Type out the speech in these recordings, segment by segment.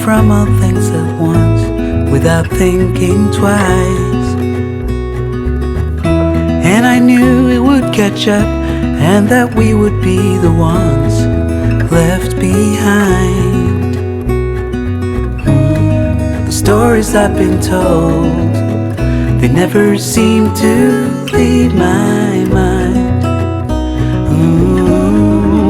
from all things at once without thinking twice. And I knew it would catch up and that we would be the ones left behind. The stories I've been told, they never seem to leave my mind.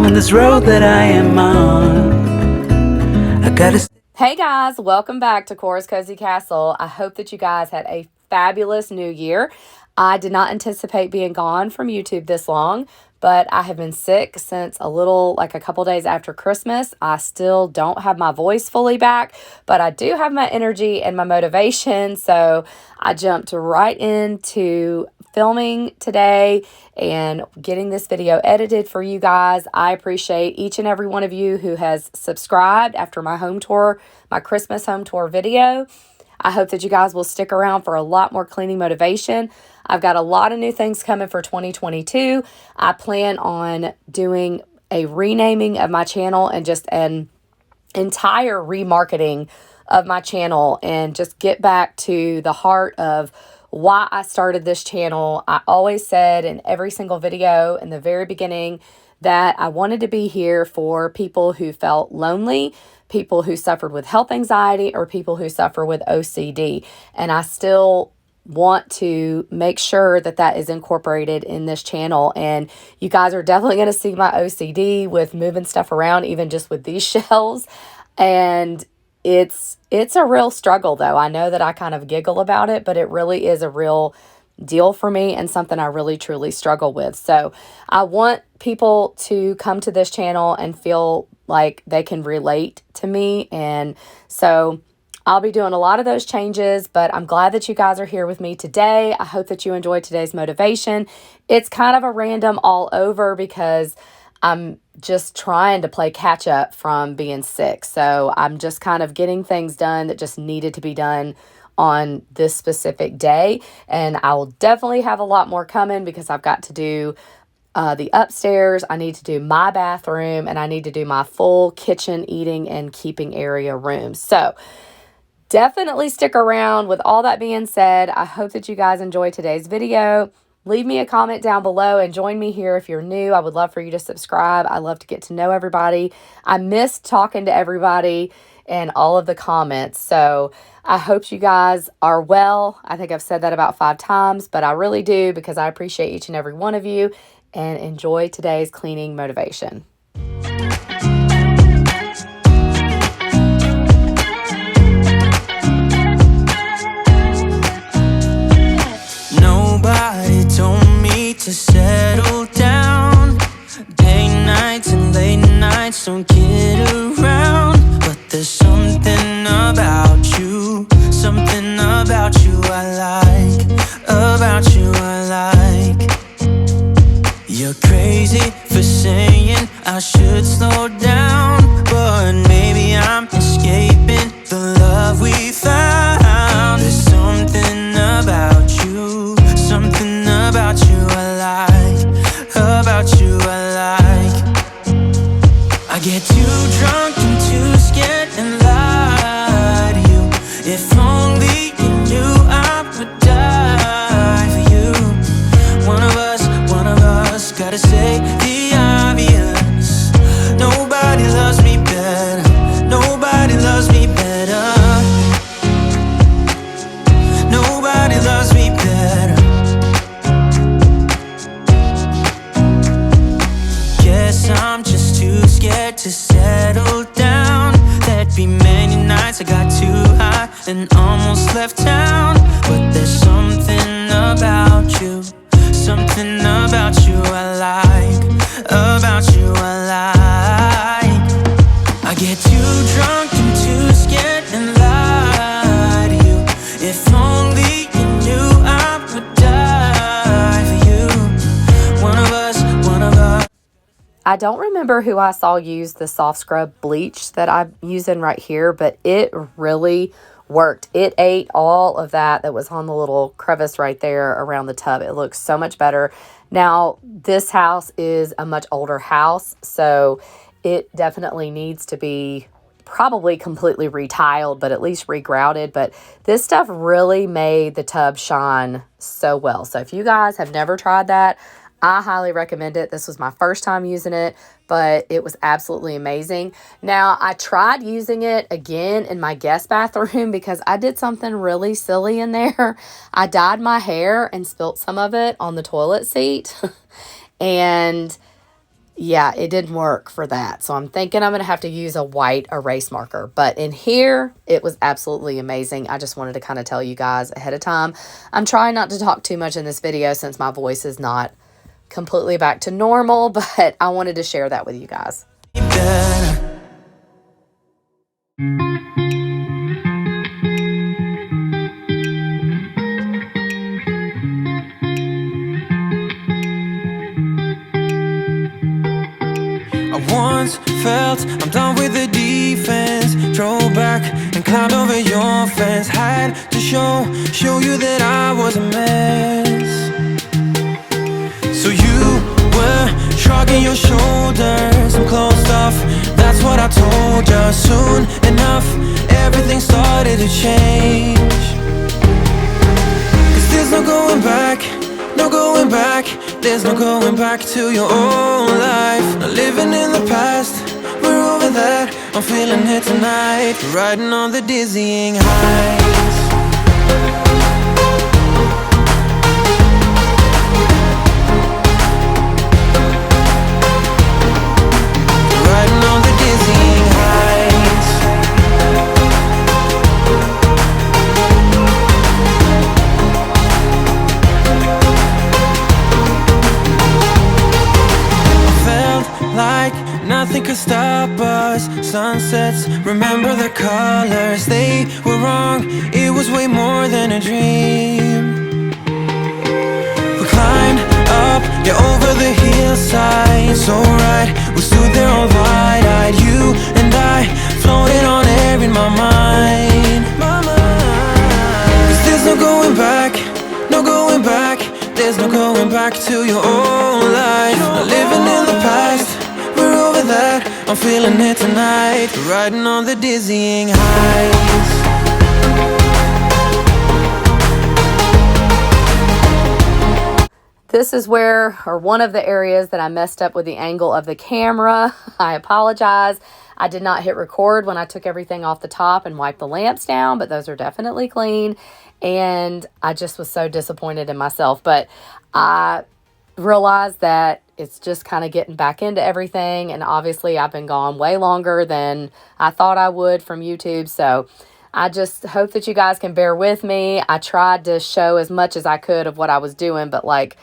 And this road that I am on, I gotta. Hey guys, welcome back to Cora's Cozy Castle. I hope that you guys had a fabulous new year. I did not anticipate being gone from YouTube this long, but I have been sick since a couple days after Christmas. I still don't have my voice fully back, but I do have my energy and my motivation. So I jumped right into filming today and getting this video edited for you guys. I appreciate each and every one of you who has subscribed after my home tour, my Christmas home tour video. I hope that you guys will stick around for a lot more cleaning motivation. I've got a lot of new things coming for 2022. I plan on doing a renaming of my channel and just an entire remarketing of my channel and just get back to the heart of why I started this channel. I always said in every single video in the very beginning that I wanted to be here for people who felt lonely, people who suffered with health anxiety, or people who suffer with OCD. And I still want to make sure that that is incorporated in this channel. And you guys are definitely going to see my OCD with moving stuff around, even just with these shelves. And it's a real struggle, though. I know that I kind of giggle about it, but it really is a real deal for me and something I really truly struggle with. So I want people to come to this channel and feel like they can relate to me. And so I'll be doing a lot of those changes, but I'm glad that you guys are here with me today. I hope that you enjoyed today's motivation. It's kind of a random all over because I'm just trying to play catch up from being sick. So I'm just kind of getting things done that just needed to be done on this specific day. And I will definitely have a lot more coming because I've got to do the upstairs, I need to do my bathroom, and I need to do my full kitchen, eating, and keeping area room. So definitely stick around. With all that being said, I hope that you guys enjoyed today's video. Leave me a comment down below and join me here if you're new. I would love for you to subscribe. I love to get to know everybody. I miss talking to everybody and all of the comments. So I hope you guys are well. I think I've said that about 5 times, but I really do because I appreciate each and every one of you, and enjoy today's cleaning motivation. Nobody told me to settle down. Day nights and late nights don't get around. But there's something about you I like, about you I like. You're crazy for saying I should slow down, but maybe I'm escaping the love we found. There's something about you I like, about you I like. I get too drunk and too scared and lie to you. If only you knew I would die for you. One of us gotta say the obvious. Nobody loves me better. Nobody loves me better. Nobody loves me better. Guess I'm just too scared to settle down. There'd be many nights I got too high and almost left town. But there's something about you I like, about you I like. I get too drunk and too scared and lie to you. If only you knew I would die for you. One of us. I don't remember who I saw use the soft scrub bleach that I'm using right here, but it really worked. It ate all of that was on the little crevice right there around the tub. It looks so much better. Now, this house is a much older house, so it definitely needs to be probably completely retiled, but at least regrouted. But this stuff really made the tub shine so well. So if you guys have never tried that, I highly recommend it. This was my first time using it, but it was absolutely amazing. Now, I tried using it again in my guest bathroom because I did something really silly in there. I dyed my hair and spilt some of it on the toilet seat. And yeah, it didn't work for that. So I'm thinking I'm going to have to use a white erase marker. But in here, it was absolutely amazing. I just wanted to kind of tell you guys ahead of time. I'm trying not to talk too much in this video since my voice is not completely back to normal, but I wanted to share that with you guys. I once felt I'm done with the defense. Drove back and climbed over your fence. Had to show you that I was a mess. So you were shrugging your shoulders. I'm closed off, that's what I told you. Soon enough, everything started to change. Cause there's no going back, no going back. There's no going back to your old life. Not living in the past, we're over that. I'm feeling it tonight, riding on the dizzying heights. Riding on the dizzying heights. Like nothing could stop us. Sunsets, remember the colors. They were wrong, it was way more than a dream. We climbed up, yeah, over the hillside. So right, we stood there all wide-eyed. You and I floated on air in my mind. Cause there's no going back, no going back. There's no going back to your old life. Not living in the past, we're over that. I'm feeling it tonight, riding on the dizzying heights. This is where, or one of the areas that I messed up with the angle of the camera. I apologize. I did not hit record when I took everything off the top and wiped the lamps down, but those are definitely clean. And I just was so disappointed in myself. But I realized that it's just kind of getting back into everything. And obviously I've been gone way longer than I thought I would from YouTube. So I just hope that you guys can bear with me. I tried to show as much as I could of what I was doing, but like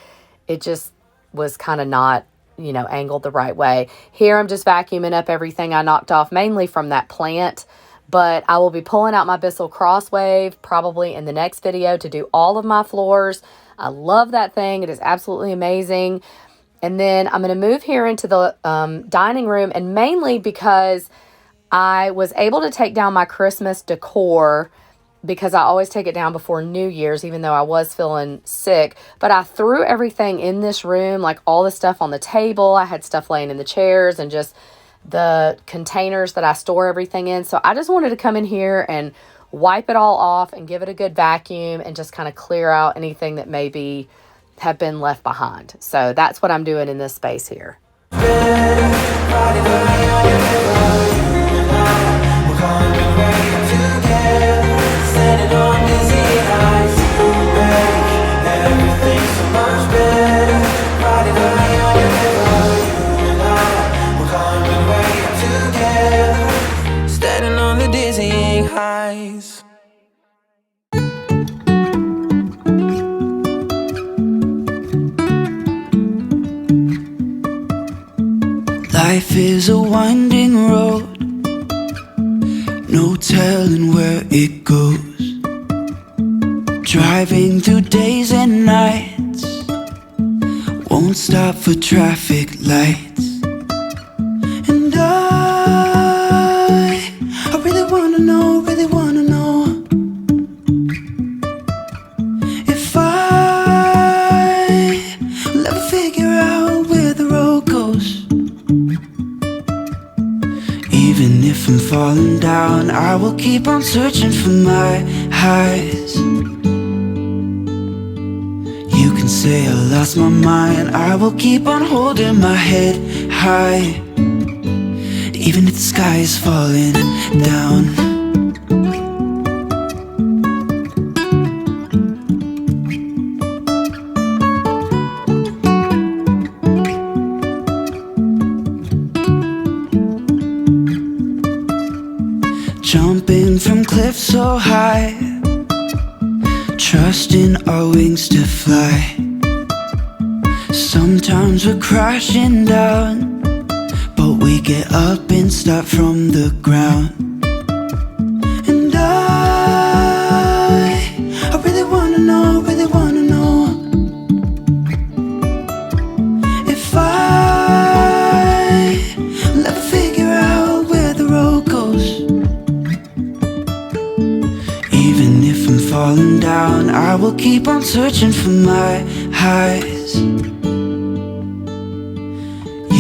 it just was kind of not, you know, angled the right way. Here I'm just vacuuming up everything I knocked off, mainly from that plant. But I will be pulling out my Bissell Crosswave probably in the next video to do all of my floors. I love that thing. It is absolutely amazing. And then I'm going to move here into the dining room, and mainly because I was able to take down my Christmas decor, because I always take it down before New Year's, even though I was feeling sick. But I threw everything in this room, like all the stuff on the table. I had stuff laying in the chairs and just the containers that I store everything in. So I just wanted to come in here and wipe it all off and give it a good vacuum and just kind of clear out anything that maybe have been left behind. So that's what I'm doing in this space here. Standing on the dizzying heights. Life is a winding road, no telling where it goes. Driving through days and nights, won't stop for traffic lights. And I really wanna know, if I will ever figure out where the road goes. Even if if I'm falling down, I will keep on searching for my highs. You can say I lost my mind, I will keep on holding my head high, even if the sky is falling down. Jumping from cliffs so high, trusting our wings to fly. Sometimes we're crashing down, but we get up and start from the ground. And I really wanna know, if I will ever figure out where the road goes. Even if I'm falling down, I will keep on searching for my highs.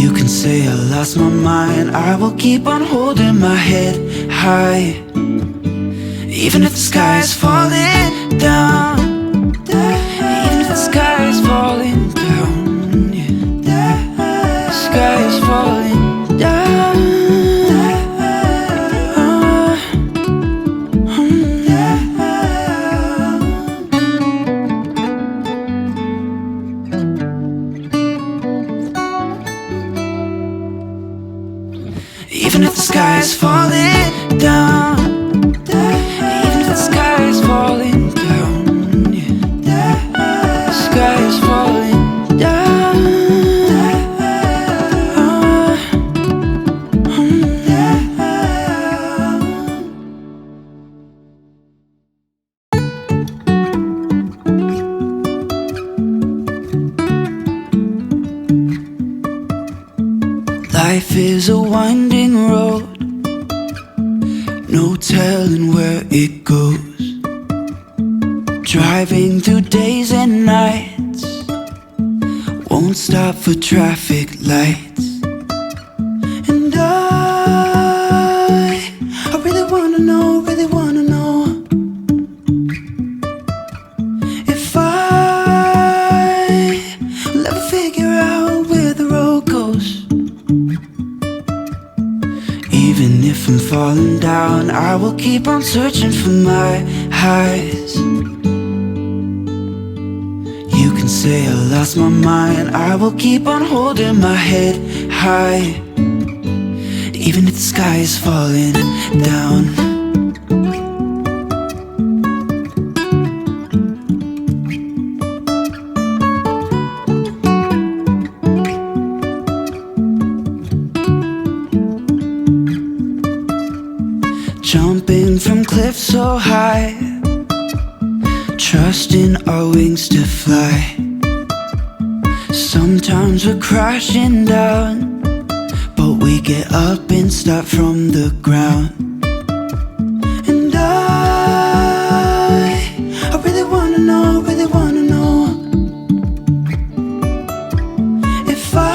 You can say I lost my mind, I will keep on holding my head high, even if the sky is falling down. Even if the sky is falling down, yeah. The sky is falling down. Even if the sky is falling down, even if the sky is falling down, yeah. The sky is falling down. Life is a winding road, no telling where it goes. Driving through days and nights, won't stop for traffic lights. And I really wanna know, if I will ever figure out where the road goes. Even if I'm falling down, I will keep on searching for my highs. You can say I lost my mind, I will keep on holding my head high, even if the sky is falling down. Jumping from cliffs so high, trusting our wings to fly. Sometimes we're crashing down, but we get up and start from the ground. And I really wanna know, if I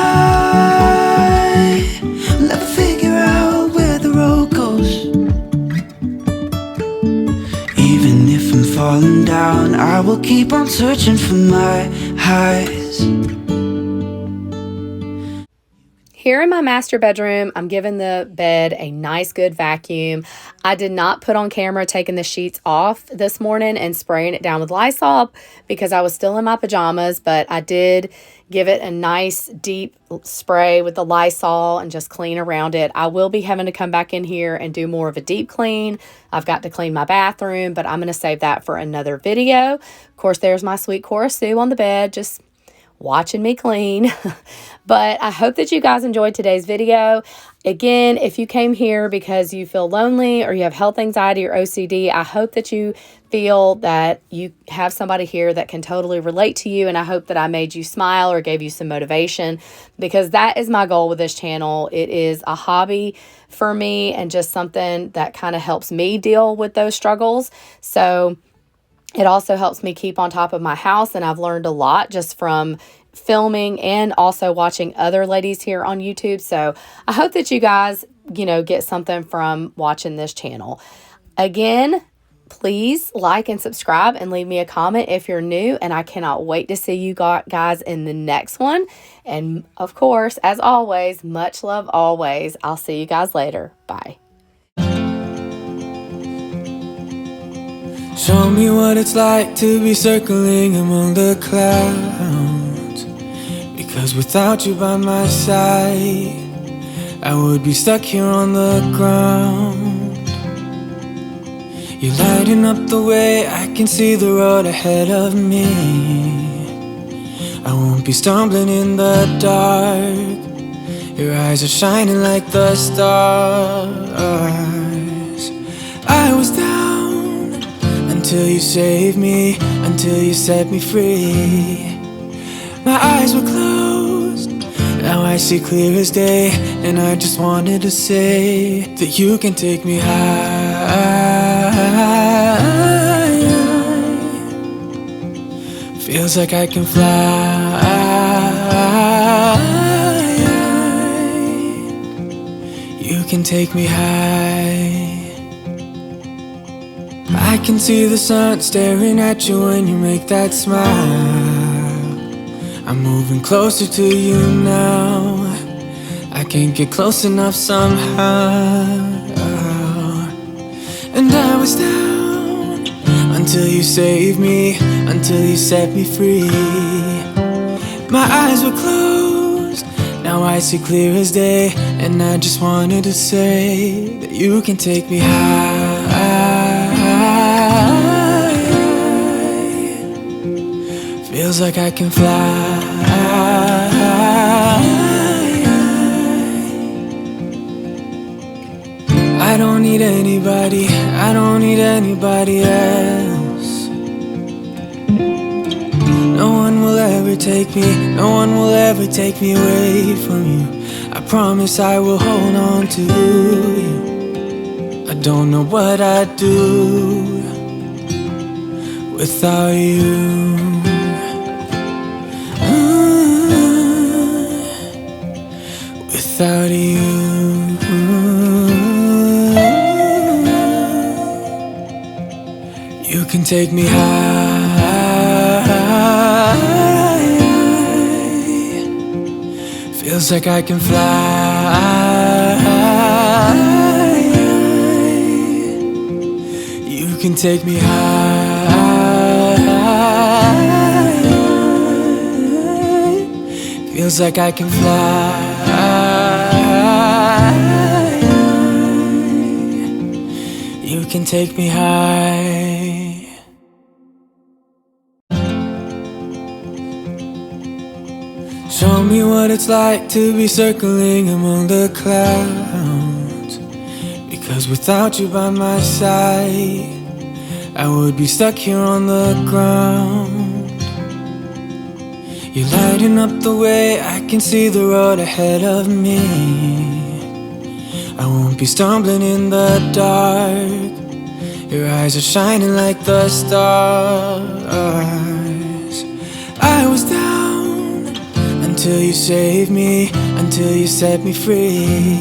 will ever figure out where the road goes. Even if I'm falling down, I will keep on searching for my highs. Here in my master bedroom, I'm giving the bed a nice good vacuum. I did not put on camera taking the sheets off this morning and spraying it down with Lysol because I was still in my pajamas, but I did give it a nice deep spray with the Lysol and just clean around it. I will be having to come back in here and do more of a deep clean. I've got to clean my bathroom, but I'm going to save that for another video. Of course, there's my sweet Cora Sue on the bed, just watching me clean. But I hope that you guys enjoyed today's video. Again, if you came here because you feel lonely or you have health anxiety or OCD, I hope that you feel that you have somebody here that can totally relate to you, and I hope that I made you smile or gave you some motivation, because that is my goal with this channel. It is a hobby for me and just something that kind of helps me deal with those struggles. So it also helps me keep on top of my house, and I've learned a lot just from filming and also watching other ladies here on YouTube. So I hope that you guys get something from watching this channel. Again, please like and subscribe and leave me a comment if you're new, and I cannot wait to see you guys in the next one. And of course, as always, much love always. I'll see you guys later. Bye. Show me what it's like to be circling among the clouds, because without you by my side, I would be stuck here on the ground. You're lighting up the way, I can see the road ahead of me. I won't be stumbling in the dark. Your eyes are shining like the stars. I was down until you saved me, until you set me free. My eyes were closed, now I see clear as day. And I just wanted to say that you can take me high. Feels like I can fly. You can take me high. I can see the sun staring at you when you make that smile. I'm moving closer to you now. I can't get close enough somehow. And I was down until you saved me, until you set me free. My eyes were closed, now I see clear as day. And I just wanted to say that you can take me high. Feels like I can fly. I don't need anybody, I don't need anybody else. No one will ever take me, no one will ever take me away from you. I promise I will hold on to you. I don't know what I'd do without you. Without you. You can take me high. Feels like I can fly. You can take me high. Feels like I can fly. You can take me high. Show me what it's like to be circling among the clouds, because without you by my side, I would be stuck here on the ground. You're lighting up the way, I can see the road ahead of me. I won't be stumbling in the dark. Your eyes are shining like the stars. I was down until you saved me, until you set me free.